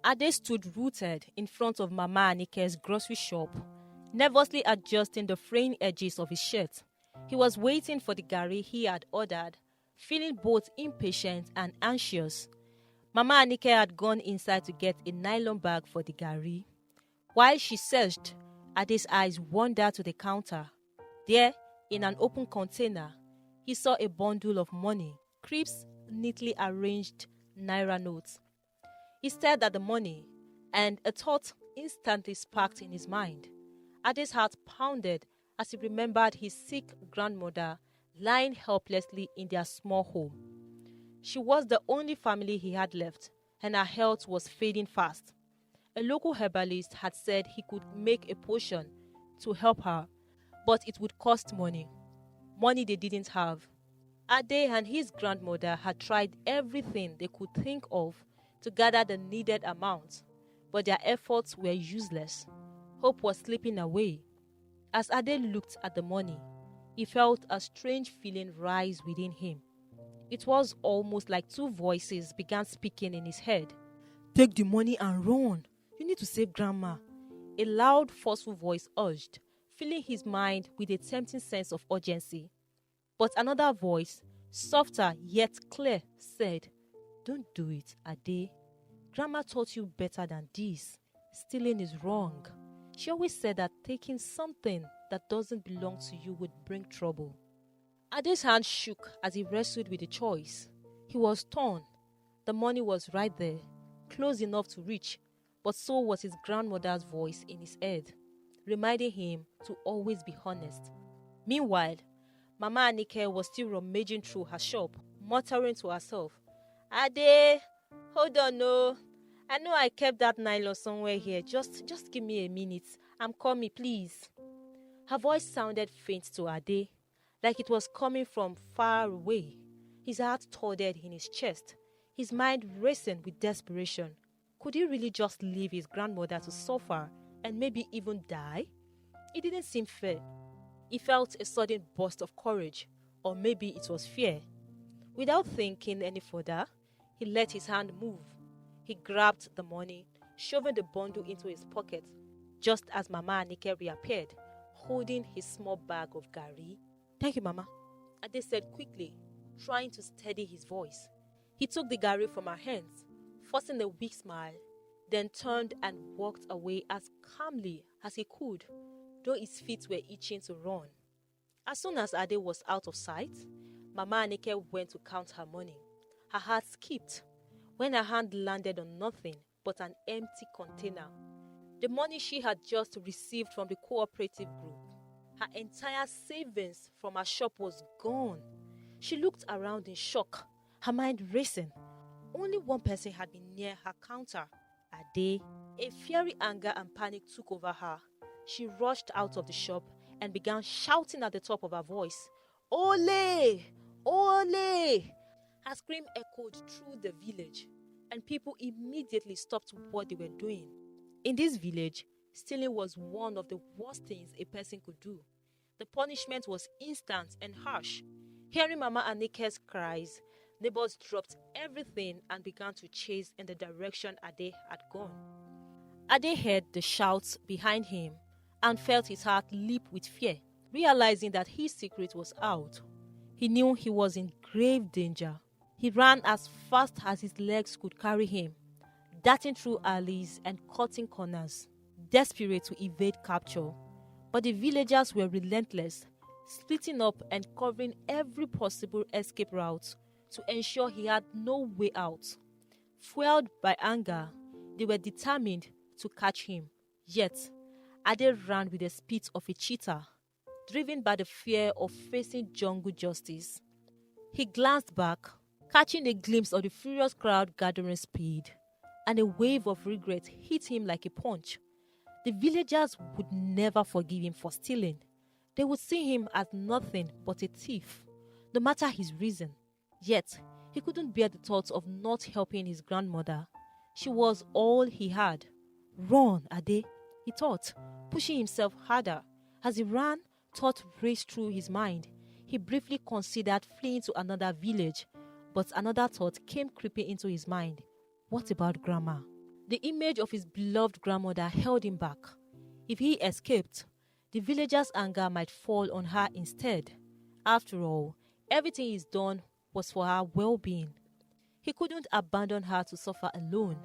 Ade stood rooted in front of Mama Anike's grocery shop, nervously adjusting the fraying edges of his shirt. He was waiting for the garri he had ordered, feeling both impatient and anxious. Mama Anike had gone inside to get a nylon bag for the garri. While she searched, Ade's eyes wandered to the counter. There, in an open container, he saw a bundle of money, crisp, neatly arranged naira notes. He stared at the money, and a thought instantly sparked in his mind. Ade's heart pounded as he remembered his sick grandmother lying helplessly in their small home. She was the only family he had left, and her health was fading fast. A local herbalist had said he could make a potion to help her, but it would cost money. Money they didn't have. Ade and his grandmother had tried everything they could think of to gather the needed amount, but their efforts were useless. Hope was slipping away. As Ade looked at the money, he felt a strange feeling rise within him. It was almost like two voices began speaking in his head. "Take the money and run. You need to save Grandma." A loud, forceful voice urged, filling his mind with a tempting sense of urgency. But another voice, softer yet clear, said, "Don't do it, Ade. Grandma taught you better than this. Stealing is wrong. She always said that taking something that doesn't belong to you would bring trouble." Ade's hand shook as he wrestled with the choice. He was torn. The money was right there, close enough to reach, but so was his grandmother's voice in his head, reminding him to always be honest. Meanwhile, Mama Anike was still rummaging through her shop, muttering to herself, "Ade, hold on, no. I know I kept that nylon somewhere here. Just give me a minute. I'm coming, please." Her voice sounded faint to Ade, like it was coming from far away. His heart thudded in his chest, his mind racing with desperation. Could he really just leave his grandmother to suffer and maybe even die? It didn't seem fair. He felt a sudden burst of courage, or maybe it was fear. Without thinking any further, he let his hand move. He grabbed the money, shoving the bundle into his pocket, just as Mama Anike reappeared, holding his small bag of garri. "Thank you, Mama," Ade said quickly, trying to steady his voice. He took the garri from her hands, forcing a weak smile, then turned and walked away as calmly as he could, though his feet were itching to run. As soon as Ade was out of sight, Mama Anike went to count her money. Her heart skipped when her hand landed on nothing but an empty container. The money she had just received from the cooperative group. Her entire savings from her shop was gone. She looked around in shock, her mind racing. Only one person had been near her counter, Ade. A fiery anger and panic took over her. She rushed out of the shop and began shouting at the top of her voice, "Ole! Ole!" Her scream echoed through the village, and people immediately stopped what they were doing. In this village, stealing was one of the worst things a person could do. The punishment was instant and harsh. Hearing Mama Anike's cries, neighbors dropped everything and began to chase in the direction Ade had gone. Ade heard the shouts behind him and felt his heart leap with fear, realizing that his secret was out. He knew he was in grave danger. He ran as fast as his legs could carry him, darting through alleys and cutting corners, desperate to evade capture. But the villagers were relentless, splitting up and covering every possible escape route to ensure he had no way out. Fueled by anger, they were determined to catch him. Yet, Ade ran with the speed of a cheetah, driven by the fear of facing jungle justice. He glanced back, catching a glimpse of the furious crowd gathering speed, and a wave of regret hit him like a punch. The villagers would never forgive him for stealing. They would see him as nothing but a thief, no matter his reason. Yet, he couldn't bear the thought of not helping his grandmother. She was all he had. "Run, Ade," he thought, pushing himself harder. As he ran, thought raced through his mind. He briefly considered fleeing to another village, but another thought came creeping into his mind. What about Grandma? The image of his beloved grandmother held him back. If he escaped, the villagers' anger might fall on her instead. After all, everything he's done was for her well-being. He couldn't abandon her to suffer alone.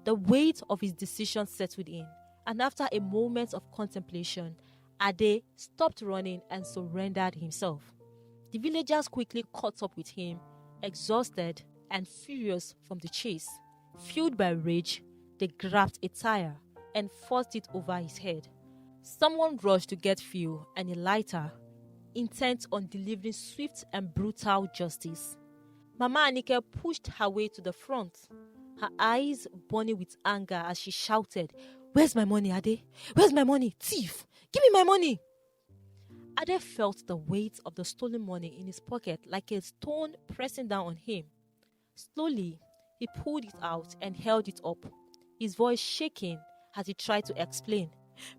The weight of his decision settled in, and after a moment of contemplation, Ade stopped running and surrendered himself. The villagers quickly caught up with him, exhausted and furious from the chase. Fueled by rage, they grabbed a tire and forced it over his head. Someone rushed to get fuel and a lighter, intent on delivering swift and brutal justice. Mama Anike pushed her way to the front, her eyes burning with anger as she shouted, "Where's my money, Ade? Where's my money? Thief! Give me my money!" Ade felt the weight of the stolen money in his pocket like a stone pressing down on him. Slowly, he pulled it out and held it up, his voice shaking as he tried to explain.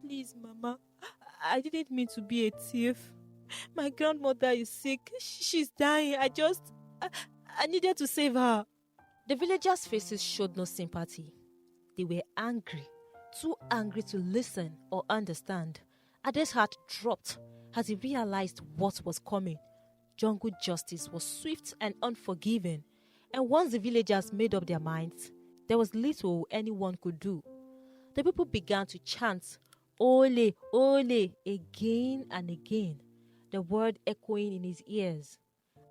"Please, Mama, I didn't mean to be a thief. My grandmother is sick. She's dying. I needed to save her." The villagers' faces showed no sympathy. They were angry, too angry to listen or understand. Ade's heart dropped as he realized what was coming. Jungle justice was swift and unforgiving, and once the villagers made up their minds, there was little anyone could do. The people began to chant, "Ole, ole," again and again, the word echoing in his ears.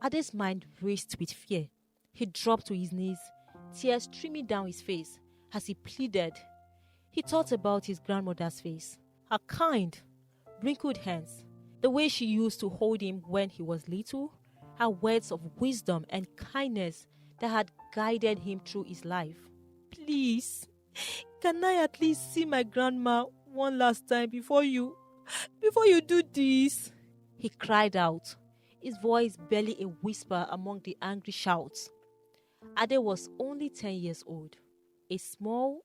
Ade's mind raced with fear. He dropped to his knees, tears streaming down his face as he pleaded. He thought about his grandmother's face, her kind, wrinkled hands, the way she used to hold him when he was little, her words of wisdom and kindness that had guided him through his life. "Please, can I at least see my grandma one last time before you do this?" he cried out, his voice barely a whisper among the angry shouts. Ade was only 10 years old, a small,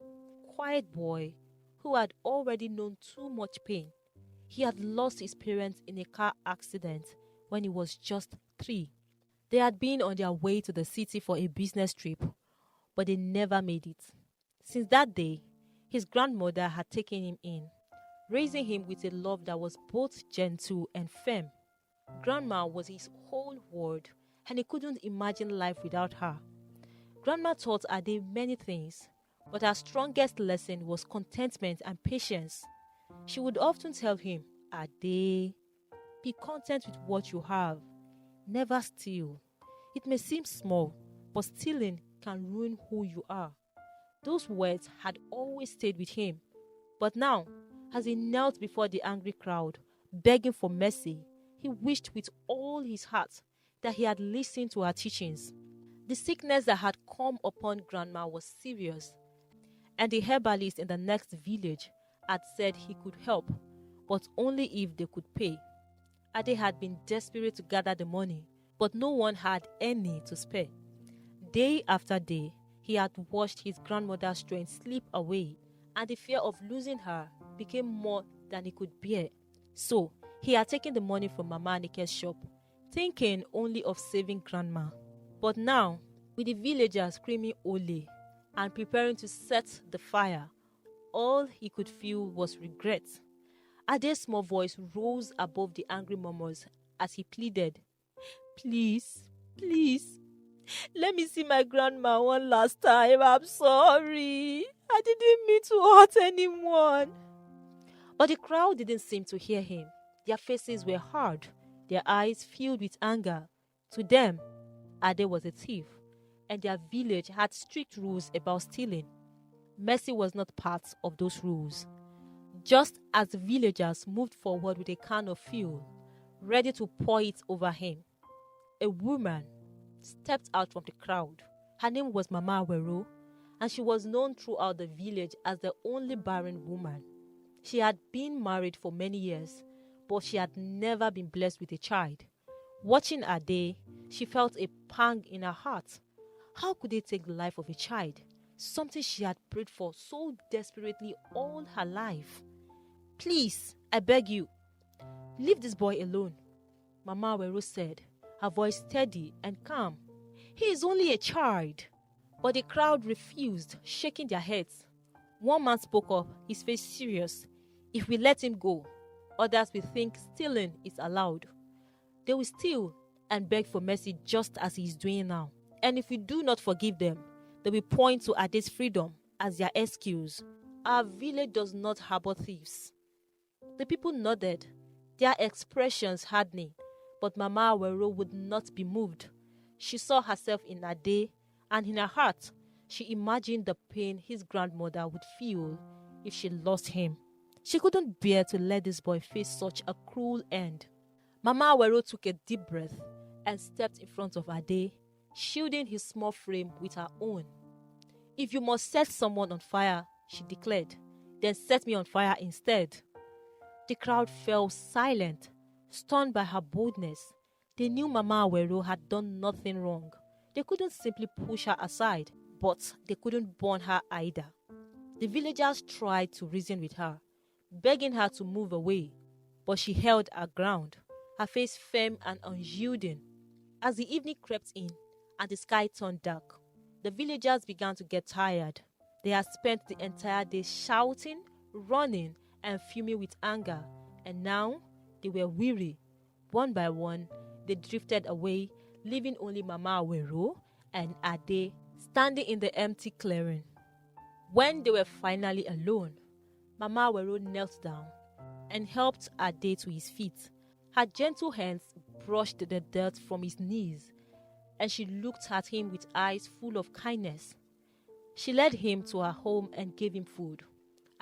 quiet boy who had already known too much pain. He had lost his parents in a car accident when he was just 3. They had been on their way to the city for a business trip, but they never made it. Since that day, his grandmother had taken him in, raising him with a love that was both gentle and firm. Grandma was his whole world, and he couldn't imagine life without her. Grandma taught Ade many things, but her strongest lesson was contentment and patience. She would often tell him, "Ade, be content with what you have. Never steal. It may seem small, but stealing can ruin who you are." Those words had always stayed with him. But now, as he knelt before the angry crowd, begging for mercy, he wished with all his heart that he had listened to her teachings. The sickness that had come upon Grandma was serious, and the herbalist in the next village had said he could help, but only if they could pay. Ade had been desperate to gather the money, but no one had any to spare. Day after day, he had watched his grandmother's strength slip away, and the fear of losing her became more than he could bear. So, he had taken the money from Mama Anike's shop, thinking only of saving Grandma. But now, with the villagers screaming "Ole" and preparing to set the fire, all he could feel was regret. Ade's small voice rose above the angry murmurs as he pleaded, "Please, please, let me see my grandma one last time. I'm sorry. I didn't mean to hurt anyone." But the crowd didn't seem to hear him. Their faces were hard, their eyes filled with anger. To them, Ade was a thief, and their village had strict rules about stealing. Mercy was not part of those rules. Just as the villagers moved forward with a can of fuel, ready to pour it over him, a woman stepped out from the crowd. Her name was Mama Awero, and she was known throughout the village as the only barren woman. She had been married for many years, but she had never been blessed with a child. Watching Ade, she felt a pang in her heart. How could they take the life of a child? Something she had prayed for so desperately all her life. "Please, I beg you, leave this boy alone," Mama Awero said, her voice steady and calm. "He is only a child." But the crowd refused, shaking their heads. One man spoke up, his face serious. If we let him go, others will think stealing is allowed. They will steal and beg for mercy just as he is doing now. And if we do not forgive them, they will point to Ade's freedom as their excuse. Our village does not harbor thieves. The people nodded, their expressions hardening, but Mama Awero would not be moved. She saw herself in Ade, and in her heart, she imagined the pain his grandmother would feel if she lost him. She couldn't bear to let this boy face such a cruel end. Mama Awero took a deep breath and stepped in front of Ade, shielding his small frame with her own. If you must set someone on fire, she declared, then set me on fire instead. The crowd fell silent, stunned by her boldness. They knew Mama Awero had done nothing wrong. They couldn't simply push her aside, but they couldn't burn her either. The villagers tried to reason with her, begging her to move away, but she held her ground, her face firm and unyielding. As the evening crept in and the sky turned dark, the villagers began to get tired. They had spent the entire day shouting, running, and fuming with anger, and now they were weary. One by one, they drifted away, leaving only Mama Awero and Ade standing in the empty clearing. When they were finally alone, Mama Awero knelt down and helped Ade to his feet. Her gentle hands brushed the dirt from his knees, and she looked at him with eyes full of kindness. She led him to her home and gave him food.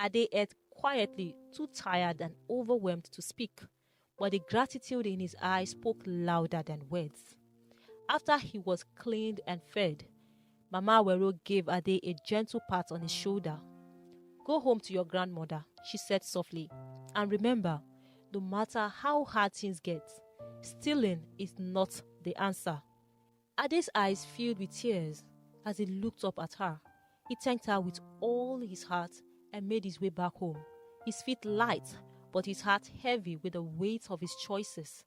Ade ate quietly, too tired and overwhelmed to speak, but the gratitude in his eyes spoke louder than words. After he was cleaned and fed, Mama Awero gave Ade a gentle pat on his shoulder. "Go home to your grandmother," she said softly, "and remember, no matter how hard things get, stealing is not the answer." Ade's eyes filled with tears as he looked up at her. He thanked her with all his heart and made his way back home, his feet light, but his heart heavy with the weight of his choices.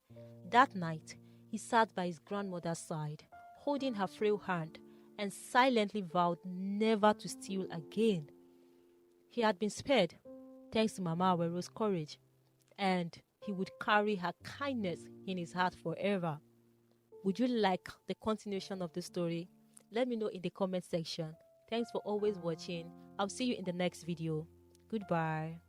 That night, he sat by his grandmother's side, holding her frail hand, and silently vowed never to steal again. He had been spared, thanks to Mama Awero's courage, and he would carry her kindness in his heart forever. Would you like the continuation of the story? Let me know in the comment section. Thanks for always watching. I'll see you in the next video. Goodbye.